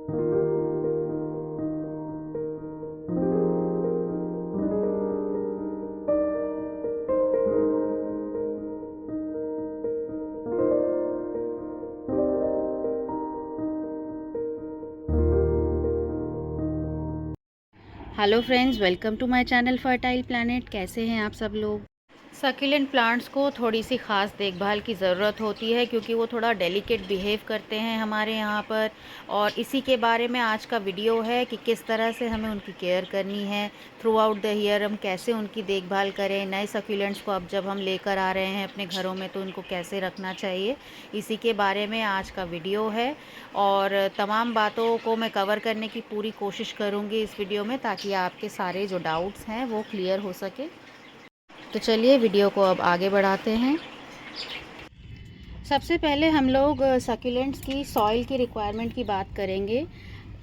Hello friends, welcome to my channel fertile planet. कैसे हैं आप सब लोग। सक्यूलेंट प्लांट्स को थोड़ी सी ख़ास देखभाल की ज़रूरत होती है क्योंकि वो थोड़ा डेलिकेट बिहेव करते हैं हमारे यहाँ पर, और इसी के बारे में आज का वीडियो है कि किस तरह से हमें उनकी केयर करनी है थ्रू आउट द ईयर। हम कैसे उनकी देखभाल करें, नए सक्यूलेंट्स को अब जब हम लेकर आ रहे हैं अपने घरों में तो उनको कैसे रखना चाहिए, इसी के बारे में आज का वीडियो है। और तमाम बातों को मैं कवर करने की पूरी कोशिश करूँगी इस वीडियो में, ताकि आपके सारे जो डाउट्स हैं वो क्लियर हो सके। तो चलिए वीडियो को अब आगे बढ़ाते हैं। सबसे पहले हम लोग सक्यूलेंट्स की सॉइल की रिक्वायरमेंट की बात करेंगे।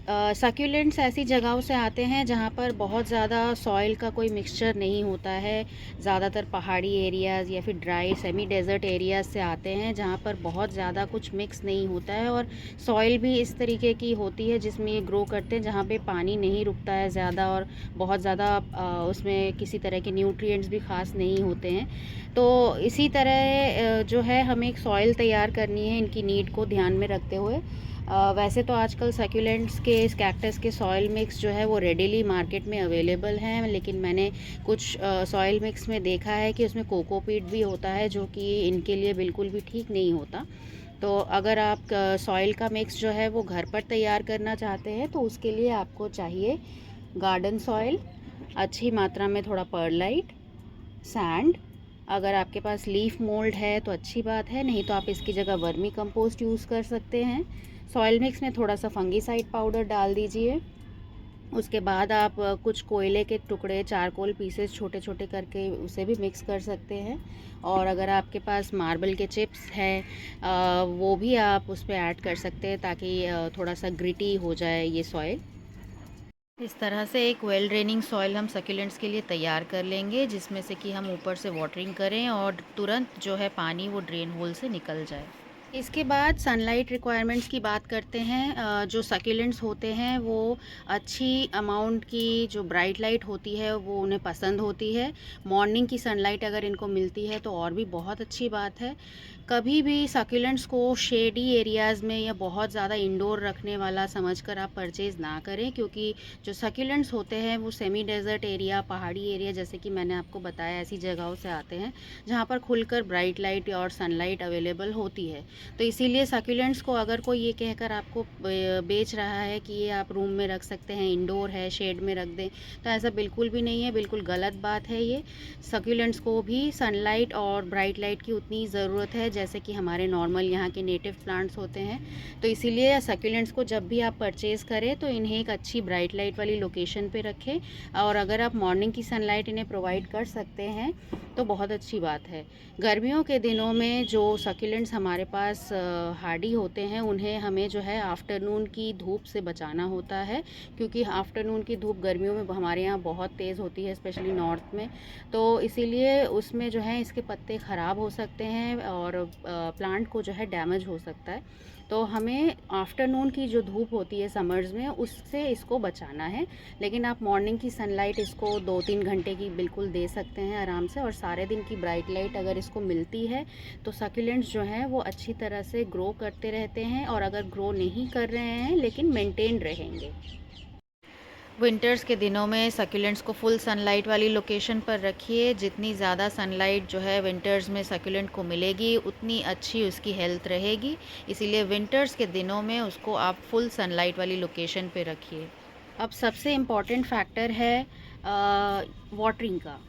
सक्यूलेंट्स ऐसी जगहों से आते हैं जहाँ पर बहुत ज़्यादा सॉइल का कोई मिक्सचर नहीं होता है। ज़्यादातर पहाड़ी एरियाज़ या फिर ड्राई सेमी डेज़र्ट एरियाज़ से आते हैं जहाँ पर बहुत ज़्यादा कुछ मिक्स नहीं होता है, और सॉइल भी इस तरीके की होती है जिसमें ये ग्रो करते हैं जहाँ पे पानी नहीं रुकता है ज़्यादा, और बहुत ज़्यादा उसमें किसी तरह के न्यूट्रिएंट्स भी ख़ास नहीं होते हैं। तो इसी तरह जो है हमें एक सॉइल तैयार करनी है इनकी नीड को ध्यान में रखते हुए। वैसे तो आजकल सक्यूलेंट्स के, कैक्टस के सॉइल मिक्स जो है वो रेडीली मार्केट में अवेलेबल हैं, लेकिन मैंने कुछ सॉइल मिक्स में देखा है कि उसमें कोकोपीट भी होता है जो कि इनके लिए बिल्कुल भी ठीक नहीं होता। तो अगर आप सॉइल का मिक्स जो है वो घर पर तैयार करना चाहते हैं तो उसके लिए आपको चाहिए गार्डन सॉइल, अच्छी मात्रा में थोड़ा परलाइट, सैंड। अगर आपके पास लीफ मोल्ड है तो अच्छी बात है, नहीं तो आप इसकी जगह वर्मी कंपोस्ट यूज़ कर सकते हैं। सॉइल मिक्स में थोड़ा सा फंगीसाइड पाउडर डाल दीजिए। उसके बाद आप कुछ कोयले के टुकड़े, चारकोल पीसेस छोटे छोटे करके उसे भी मिक्स कर सकते हैं। और अगर आपके पास मार्बल के चिप्स हैं वो भी आप उस पर ऐड कर सकते हैं ताकि थोड़ा सा ग्रिटी हो जाए ये सॉइल। इस तरह से एक वेल ड्रेनिंग सॉइल हम सक्यूलेंट्स के लिए तैयार कर लेंगे, जिसमें से कि हम ऊपर से वाटरिंग करें और तुरंत जो है पानी वो ड्रेन होल से निकल जाए। इसके बाद सनलाइट रिक्वायरमेंट्स की बात करते हैं। जो सक्यूलेंट्स होते हैं वो अच्छी अमाउंट की जो ब्राइट लाइट होती है वो उन्हें पसंद होती है। मॉर्निंग की सनलाइट अगर इनको मिलती है तो और भी बहुत अच्छी बात है। कभी भी सक्यूलेंट्स को शेडी एरियाज़ में या बहुत ज़्यादा इंडोर रखने वाला समझकर आप परचेज़ ना करें, क्योंकि जो सक्यूलेंट्स होते हैं वो सेमी डेजर्ट एरिया, पहाड़ी एरिया, जैसे कि मैंने आपको बताया, ऐसी जगहों से आते हैं जहाँ पर खुलकर ब्राइट लाइट और सनलाइट अवेलेबल होती है। तो इसीलिए सक्यूलेंट्स को अगर कोई ये कहकर आपको बेच रहा है कि ये आप रूम में रख सकते हैं, इंडोर है, शेड में रख दें, तो ऐसा बिल्कुल भी नहीं है, बिल्कुल गलत बात है ये। सक्यूलेंट्स को भी सनलाइट और ब्राइट लाइट की उतनी ज़रूरत है जैसे कि हमारे नॉर्मल यहाँ के नेटिव प्लांट्स होते हैं। तो इसीलिए सक्यूलेंट्स को जब भी आप परचेज़ करें तो इन्हें एक अच्छी ब्राइट लाइट वाली लोकेशन पे रखें, और अगर आप मॉर्निंग की सनलाइट इन्हें प्रोवाइड कर सकते हैं तो बहुत अच्छी बात है। गर्मियों के दिनों में जो सक्यूलेंट्स हमारे पास हार्डी होते हैं उन्हें हमें जो है आफ्टरनून की धूप से बचाना होता है, क्योंकि आफ्टरनून की धूप गर्मियों में हमारे यहाँ बहुत तेज़ होती है, स्पेशली नॉर्थ में। तो इसीलिए उसमें जो है इसके पत्ते ख़राब हो सकते हैं और प्लांट को जो है डैमेज हो सकता है। तो हमें आफ्टरनून की जो धूप होती है समर्स में उससे इसको बचाना है। लेकिन आप मॉर्निंग की सनलाइट इसको 2-3 घंटे की बिल्कुल दे सकते हैं आराम से, और सारे दिन की ब्राइट लाइट अगर इसको मिलती है तो सक्यूलेंट्स जो हैं वो अच्छी तरह से ग्रो करते रहते हैं। और अगर ग्रो नहीं कर रहे हैं लेकिन मेंटेन रहेंगे। विंटर्स के दिनों में सक्यूलेंट्स को फुल सनलाइट वाली लोकेशन पर रखिए। जितनी ज़्यादा सनलाइट जो है विंटर्स में सक्यूलेंट को मिलेगी उतनी अच्छी उसकी हेल्थ रहेगी। इसीलिए विंटर्स के दिनों में उसको आप फुल सनलाइट वाली लोकेशन पे रखिए। अब सबसे इम्पॉर्टेंट फैक्टर है वाटरिंग का।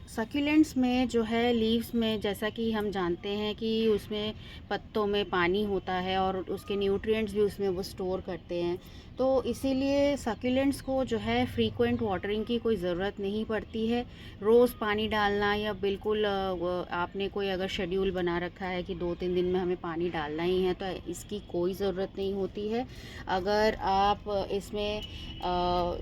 सक्यूलेंट्स में जो है लीव्स में, जैसा कि हम जानते हैं कि उसमें पत्तों में पानी होता है और उसके न्यूट्रिएंट्स भी उसमें वो स्टोर करते हैं। तो इसीलिए सक्यूलेंट्स को जो है फ्रीक्वेंट वाटरिंग की कोई ज़रूरत नहीं पड़ती है। रोज़ पानी डालना, या बिल्कुल आपने कोई अगर शेड्यूल बना रखा है कि 2-3 दिन में हमें पानी डालना ही है, तो इसकी कोई ज़रूरत नहीं होती है। अगर आप इसमें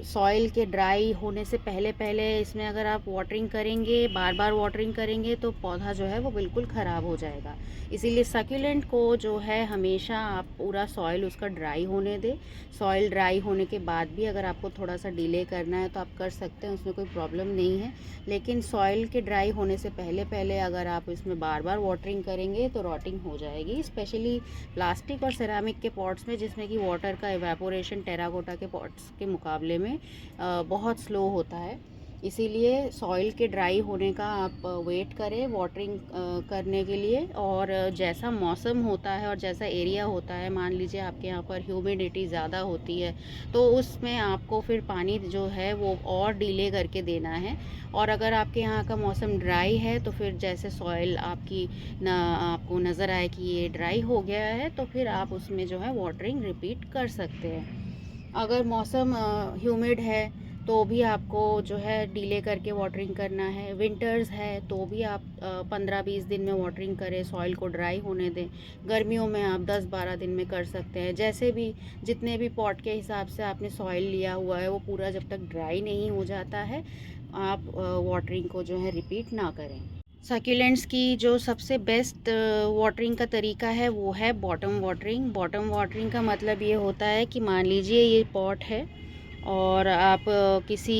सॉइल के ड्राई होने से पहले पहले इसमें अगर आप वाटरिंग करेंगे बार बार वाटरिंग करेंगे तो पौधा जो है वो बिल्कुल ख़राब हो जाएगा। इसीलिए सक्यूलेंट को जो है हमेशा आप पूरा सॉइल उसका ड्राई होने दें। सॉइल ड्राई होने के बाद भी अगर आपको थोड़ा सा डिले करना है तो आप कर सकते हैं, उसमें कोई प्रॉब्लम नहीं है। लेकिन सॉइल के ड्राई होने से पहले पहले अगर आप इसमें बार बार वाटरिंग करेंगे तो रॉटिंग हो जाएगी। स्पेशली प्लास्टिक और सेरामिक के पॉट्स में, जिसमें कि वाटर का एवेपोरेशन टेराकोटा के पॉट्स के मुकाबले में बहुत स्लो होता है। इसीलिए सॉइल के ड्राई होने का आप वेट करें वाटरिंग करने के लिए। और जैसा मौसम होता है और जैसा एरिया होता है, मान लीजिए आपके यहाँ पर ह्यूमिडिटी ज़्यादा होती है तो उसमें आपको फिर पानी जो है वो और डिले करके देना है। और अगर आपके यहाँ का मौसम ड्राई है तो फिर जैसे सॉइल आपकी आपको नज़र आए कि ये ड्राई हो गया है तो फिर आप उसमें जो है वाटरिंग रिपीट कर सकते हैं। अगर मौसम ह्यूमिड है तो भी आपको जो है डिले करके वाटरिंग करना है। विंटर्स है तो भी आप 15-20 दिन में वाटरिंग करें, सॉइल को ड्राई होने दें। गर्मियों में आप 10-12 दिन में कर सकते हैं। जैसे भी जितने भी पॉट के हिसाब से आपने सॉइल लिया हुआ है वो पूरा जब तक ड्राई नहीं हो जाता है आप वाटरिंग को जो है रिपीट ना करें। सक्यूलेंट्स की जो सबसे बेस्ट वाटरिंग का तरीका है वो है बॉटम वाटरिंग। बॉटम वाटरिंग का मतलब ये होता है कि मान लीजिए ये पॉट है और आप किसी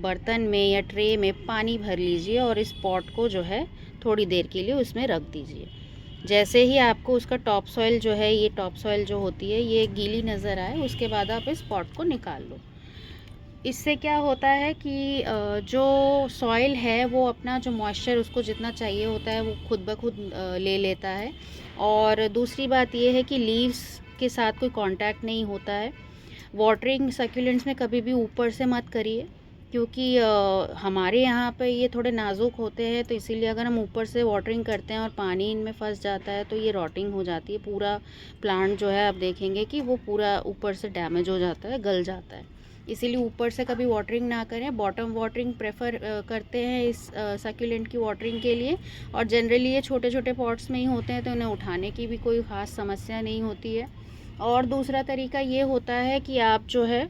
बर्तन में या ट्रे में पानी भर लीजिए और इस पॉट को जो है थोड़ी देर के लिए उसमें रख दीजिए। जैसे ही आपको उसका टॉप सॉइल जो है, ये टॉप सॉइल जो होती है ये गीली नज़र आए, उसके बाद आप इस पॉट को निकाल लो। इससे क्या होता है कि जो सॉइल है वो अपना जो मॉइस्चर उसको जितना चाहिए होता है वो खुद ब खुद ले लेता है। और दूसरी बात ये है कि लीव्स के साथ कोई कांटेक्ट नहीं होता है। वाटरिंग सक्यूलेंट्स में कभी भी ऊपर से मत करिए, क्योंकि हमारे यहाँ पे ये थोड़े नाजुक होते हैं, तो इसीलिए अगर हम ऊपर से वाटरिंग करते हैं और पानी इनमें फंस जाता है तो ये रॉटिंग हो जाती है। पूरा प्लांट जो है आप देखेंगे कि वो पूरा ऊपर से डैमेज हो जाता है, गल जाता है। इसीलिए ऊपर से कभी वाटरिंग ना करें। बॉटम वाटरिंग प्रेफर करते हैं इस सक्यूलेंट की वाटरिंग के लिए। और जनरली ये छोटे छोटे पॉट्स में ही होते हैं तो इन्हें उठाने की भी कोई ख़ास समस्या नहीं होती है। और दूसरा तरीका ये होता है कि आप जो है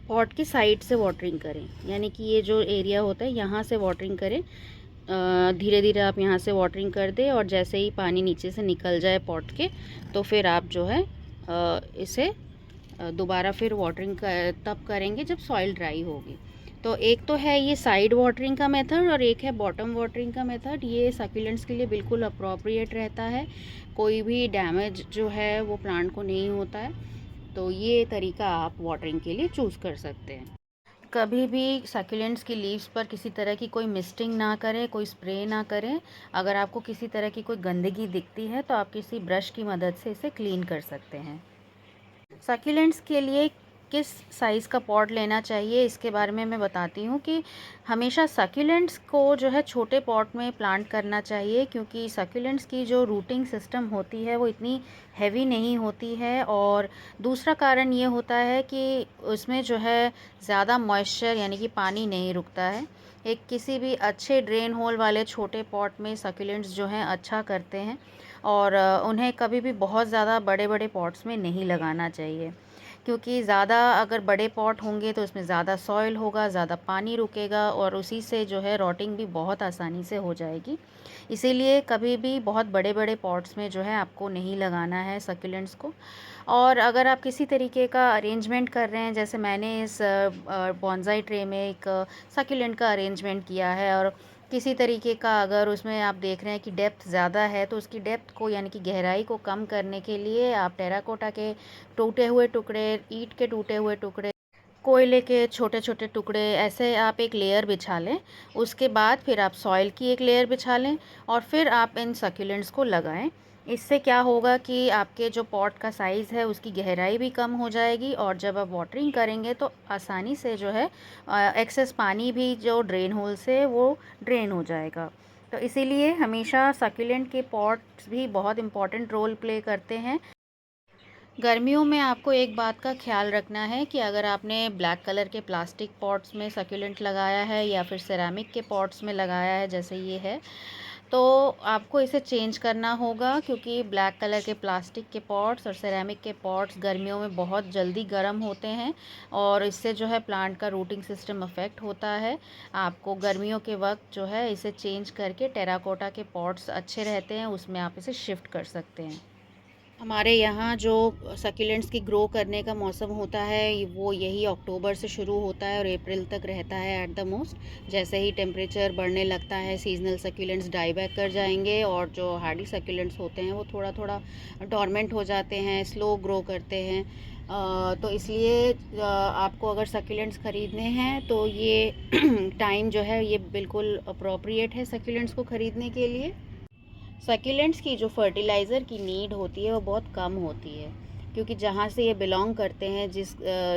पॉट की साइड से वाटरिंग करें, यानी कि ये जो एरिया होता है यहाँ से वाटरिंग करें। धीरे धीरे आप यहाँ से वाटरिंग कर दें और जैसे ही पानी नीचे से निकल जाए पॉट के तो फिर आप जो है इसे दोबारा फिर वाटरिंग तब करेंगे जब सॉइल ड्राई होगी। तो एक तो है ये साइड वाटरिंग का मेथड और एक है बॉटम वाटरिंग का मेथड। ये सक्यूलेंट्स के लिए बिल्कुल अप्रोप्रिएट रहता है, कोई भी डैमेज जो है वो प्लांट को नहीं होता है। तो ये तरीका आप वाटरिंग के लिए चूज़ कर सकते हैं। कभी भी सक्यूलेंट्स की लीव्स पर किसी तरह की कोई मिस्टिंग ना करें, कोई स्प्रे ना करें। अगर आपको किसी तरह की कोई गंदगी दिखती है तो आप किसी ब्रश की मदद से इसे क्लीन कर सकते हैं। सक्यूलेंट्स के लिए किस साइज़ का पॉट लेना चाहिए इसके बारे में मैं बताती हूँ कि हमेशा सक्यूलेंट्स को जो है छोटे पॉट में प्लांट करना चाहिए, क्योंकि सक्यूलेंट्स की जो रूटिंग सिस्टम होती है वो इतनी हैवी नहीं होती है। और दूसरा कारण ये होता है कि उसमें जो है ज़्यादा मॉइस्चर यानी कि पानी नहीं रुकता है। एक किसी भी अच्छे ड्रेन होल वाले छोटे पॉट में सक्यूलेंट्स जो हैं अच्छा करते हैं। और उन्हें कभी भी बहुत ज़्यादा बड़े बड़े पॉट्स में नहीं लगाना चाहिए, क्योंकि ज़्यादा अगर बड़े पॉट होंगे तो उसमें ज़्यादा सॉइल होगा, ज़्यादा पानी रुकेगा और उसी से जो है रॉटिंग भी बहुत आसानी से हो जाएगी। इसीलिए कभी भी बहुत बड़े बड़े पॉट्स में जो है आपको नहीं लगाना है सक्यूलेंट्स को। और अगर आप किसी तरीके का अरेंजमेंट कर रहे हैं, जैसे मैंने इस बॉन्साई ट्रे में एक सक्यूलेंट का अरेंजमेंट किया है, और किसी तरीके का अगर उसमें आप देख रहे हैं कि डेप्थ ज़्यादा है तो उसकी डेप्थ को यानी कि गहराई को कम करने के लिए आप टेराकोटा के टूटे हुए टुकड़े, ईंट के टूटे हुए टुकड़े, कोयले के छोटे छोटे टुकड़े, ऐसे आप एक लेयर बिछा लें। उसके बाद फिर आप सॉइल की एक लेयर बिछा लें और फिर आप इन सक्यूलेंट्स को लगाएं। इससे क्या होगा कि आपके जो पॉट का साइज़ है उसकी गहराई भी कम हो जाएगी और जब आप वाटरिंग करेंगे तो आसानी से जो है एक्सेस पानी भी जो ड्रेन होल से वो ड्रेन हो जाएगा। तो इसीलिए हमेशा सक्यूलेंट के पॉट्स भी बहुत इम्पॉर्टेंट रोल प्ले करते हैं। गर्मियों में आपको एक बात का ख्याल रखना है कि अगर आपने ब्लैक कलर के प्लास्टिक पॉट्स में सक्यूलेंट लगाया है या फिर सेरामिक के पॉट्स में लगाया है जैसे ये है, तो आपको इसे चेंज करना होगा, क्योंकि ब्लैक कलर के प्लास्टिक के पॉट्स और सेरेमिक के पॉट्स गर्मियों में बहुत जल्दी गर्म होते हैं और इससे जो है प्लांट का रूटिंग सिस्टम अफेक्ट होता है। आपको गर्मियों के वक्त जो है इसे चेंज करके टेराकोटा के पॉट्स अच्छे रहते हैं, उसमें आप इसे शिफ्ट कर सकते हैं। हमारे यहाँ जो सक्यूलेंट्स की ग्रो करने का मौसम होता है वो यही अक्टूबर से शुरू होता है और अप्रैल तक रहता है एट द मोस्ट। जैसे ही टेम्परेचर बढ़ने लगता है सीजनल सक्यूलेंट्स डाई बैक कर जाएंगे और जो हार्डी सक्यूलेंट्स होते हैं वो थोड़ा थोड़ा डोरमेंट हो जाते हैं, स्लो ग्रो करते हैं। तो इसलिए आपको अगर सक्यूलेंट्स ख़रीदने हैं तो ये टाइम जो है ये बिल्कुल अप्रोप्रिएट है सक्यूलेंट्स को ख़रीदने के लिए। सक्यूलेंट्स की जो फर्टिलाइज़र की नीड होती है वो बहुत कम होती है, क्योंकि जहाँ से ये बिलोंग करते हैं, जिस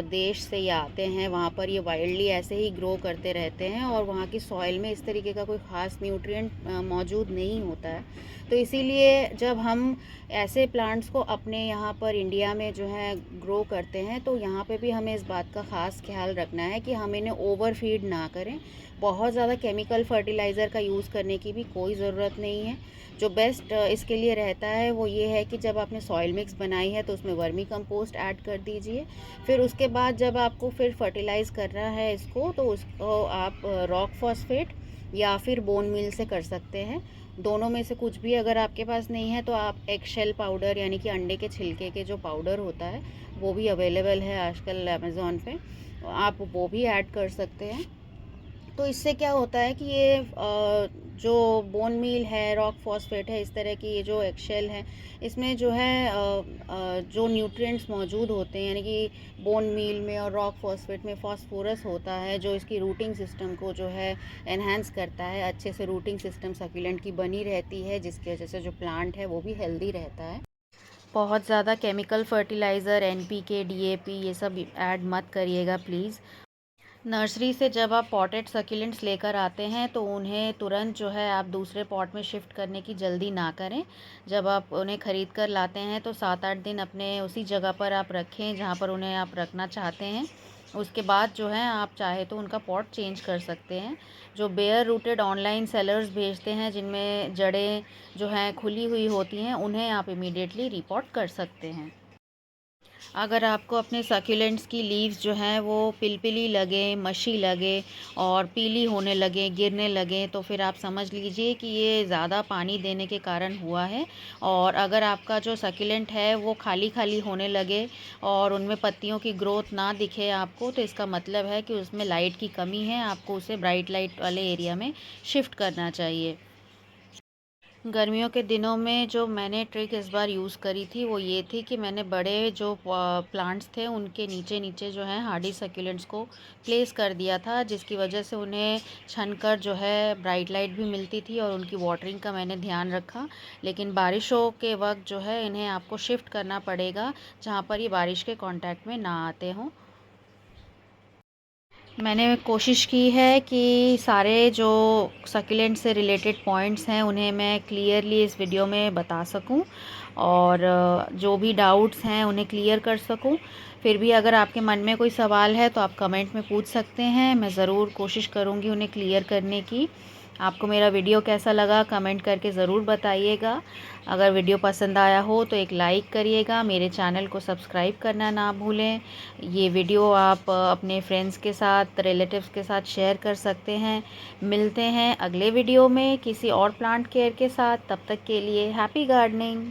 देश से ये आते हैं, वहाँ पर ये वाइल्डली ऐसे ही ग्रो करते रहते हैं और वहाँ की सॉइल में इस तरीके का कोई ख़ास न्यूट्रिएंट मौजूद नहीं होता है। तो इसीलिए जब हम ऐसे प्लांट्स को अपने यहाँ पर इंडिया में जो है ग्रो करते हैं तो यहाँ पे भी हमें इस बात का ख़ास ख्याल रखना है कि हम इन्हें ओवर फीड ना करें। बहुत ज़्यादा केमिकल फर्टिलाइज़र का यूज़ करने की भी कोई ज़रूरत नहीं है। जो बेस्ट इसके लिए रहता है वो ये है कि जब आपने सॉइल मिक्स बनाई है तो उसमें वर्मी कंपोस्ट ऐड कर दीजिए। फिर उसके बाद जब आपको फिर फर्टिलाइज़ करना है इसको तो उसको आप रॉक फॉस्फेट या फिर बोन मील से कर सकते हैं। दोनों में से कुछ भी अगर आपके पास नहीं है तो आप एग शेल पाउडर यानी कि अंडे के छिलके के जो पाउडर होता है वो भी अवेलेबल है आजकल अमेज़ॉन पे, आप वो भी ऐड कर सकते हैं। तो इससे क्या होता है कि ये जो बोन मील है, रॉक फॉस्फेट है, इस तरह की ये जो एक्शेल है, इसमें जो है जो न्यूट्रिएंट्स मौजूद होते हैं, यानी कि बोन मील में और रॉक फॉस्फेट में फास्फोरस होता है जो इसकी रूटिंग सिस्टम को जो है एनहांस करता है। अच्छे से रूटिंग सिस्टम सक्यूलेंट की बनी रहती है, जिसकी वजह से जो प्लांट है वो भी हेल्दी रहता है। बहुत ज़्यादा केमिकल फर्टिलाइज़र, एनपीके, डीएपी ये सब ऐड मत करिएगा प्लीज़। नर्सरी से जब आप पॉटेड सक्यूलेंट्स लेकर आते हैं तो उन्हें तुरंत जो है आप दूसरे पॉट में शिफ्ट करने की जल्दी ना करें। जब आप उन्हें ख़रीद कर लाते हैं तो 7-8 दिन अपने उसी जगह पर आप रखें जहाँ पर उन्हें आप रखना चाहते हैं। उसके बाद जो है आप चाहे तो उनका पॉट चेंज कर सकते हैं। जो बेयर रूटेड ऑनलाइन सेलर्स भेजते हैं जिनमें जड़ें जो हैं खुली हुई होती हैं, उन्हें आप इमीडिएटली रिपोर्ट कर सकते हैं। अगर आपको अपने सक्यूलेंट्स की लीव्स जो हैं वो पिलपिली लगे, मशी लगे और पीली होने लगे, गिरने लगे, तो फिर आप समझ लीजिए कि ये ज़्यादा पानी देने के कारण हुआ है। और अगर आपका जो सक्यूलेंट है वो खाली खाली होने लगे और उनमें पत्तियों की ग्रोथ ना दिखे आपको, तो इसका मतलब है कि उसमें लाइट की कमी है। आपको उसे ब्राइट लाइट वाले एरिया में शिफ्ट करना चाहिए। गर्मियों के दिनों में जो मैंने ट्रिक इस बार यूज़ करी थी वो ये थी कि मैंने बड़े जो प्लांट्स थे उनके नीचे नीचे जो है हार्डी सक्यूलेंट्स को प्लेस कर दिया था, जिसकी वजह से उन्हें छनकर जो है ब्राइट लाइट भी मिलती थी और उनकी वाटरिंग का मैंने ध्यान रखा। लेकिन बारिशों के वक्त जो है इन्हें आपको शिफ्ट करना पड़ेगा जहाँ पर ये बारिश के कांटेक्ट में ना आते हों। मैंने कोशिश की है कि सारे जो सक्यूलेंट से रिलेटेड पॉइंट्स हैं उन्हें मैं क्लियरली इस वीडियो में बता सकूं और जो भी डाउट्स हैं उन्हें क्लियर कर सकूं। फिर भी अगर आपके मन में कोई सवाल है तो आप कमेंट में पूछ सकते हैं, मैं ज़रूर कोशिश करूंगी उन्हें क्लियर करने की। आपको मेरा वीडियो कैसा लगा कमेंट करके ज़रूर बताइएगा। अगर वीडियो पसंद आया हो तो एक लाइक करिएगा, मेरे चैनल को सब्सक्राइब करना ना भूलें। ये वीडियो आप अपने फ्रेंड्स के साथ, रिलेटिव्स के साथ शेयर कर सकते हैं। मिलते हैं अगले वीडियो में किसी और प्लांट केयर के साथ। तब तक के लिए हैप्पी गार्डनिंग।